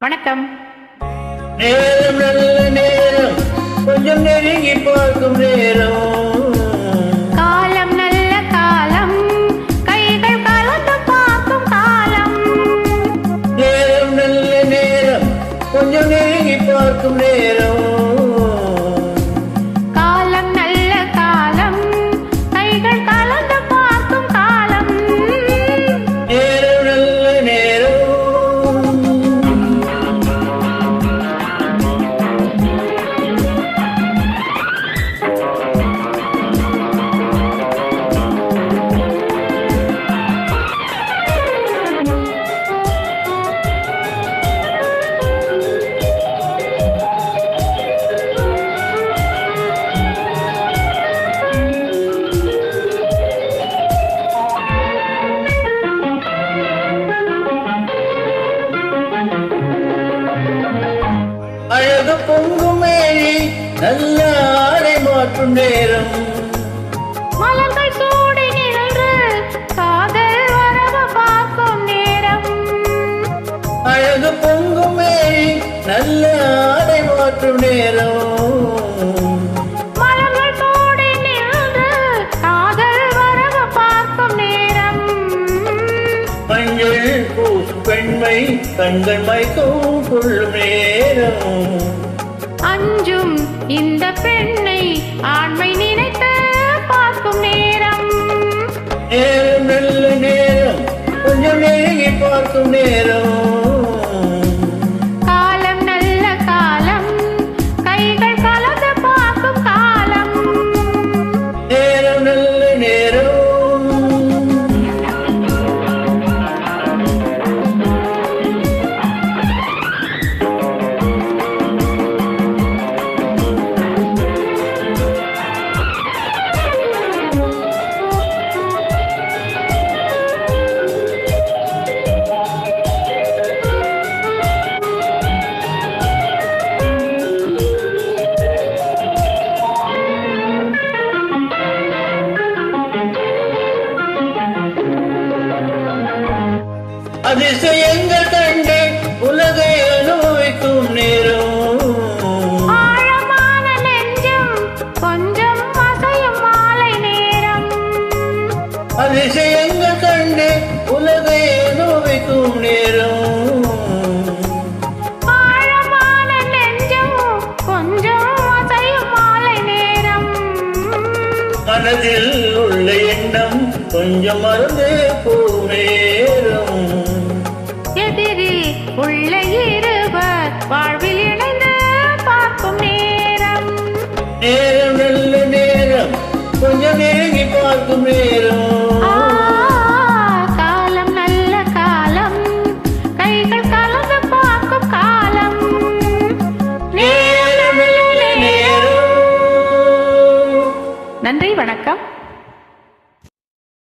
வணக்கம். நேரம் நல்ல நேரம், கொஞ்சம் நெருங்கி பார்க்கும் நேரம். காலம் நல்ல காலம், கைகள் கலந்து பார்க்கும் காலம். நேரம் நல்ல நேரம், கொஞ்சம் நெருங்கி பார்க்கும் நேரம். காலம் நல்ல காலம், கைகள் கலந்து பார்க்கும் காலம். நேரம் நல்ல நேரம். அழகு பொங்கும் மேனி, நல்ல ஆடை மாற்றும் நேரம். மலர்கள் சூடி நின்று காதல் வரவு பார்க்கும் நேரம். அழகு பொங்கும் மேனி, நல்ல ஆடை மாற்றும் நேரம். மலர்கள் சூடி நின்று காதல் வரவு பார்க்கும் நேரம். மஞ்சள் பூசும் பெண்மை, கண்கள் மைக்கும் கொள்ளும் நேரம். அஞ்சும் இந்த பெண்ணை ஆண்மை நினைத்து பார்க்கும் நேரம். நேரம் நல்ல நேரம், கொஞ்சம் நெருங்கி பார்க்கும் நேரம். காலம் நல்ல காலம், கைகள் கலந்து பார்க்கும் காலம். நேரம் நல்ல நேரம். அதிசயங்கள் கண்டு உலகை அனுபவிக்கும் நேரம். ஆழமான நெஞ்சம் கொஞ்சம் அசையும் மாலை நேரம். அதிசயங்கள் கண்டு உலகை அனுபவிக்கும் நேரம். ஆழமான நெஞ்சம் கொஞ்சம் அசையும் மாலை நேரம். மனதில் உள்ள எண்ணம் கொஞ்சம் மறந்து போகும் நேரம். எதிரி உள்ள இருவர் வாழ்வில் இணைந்து பார்க்கும் நேரம். நேரம் நல்ல நேரம், கொஞ்சம் நெருங்கி பார்க்கும் நேரம். காலம் நல்ல காலம், கைகள் கலந்து பார்க்கும் காலம். நேரம் நல்ல நேரம். நன்றி, வணக்கம்.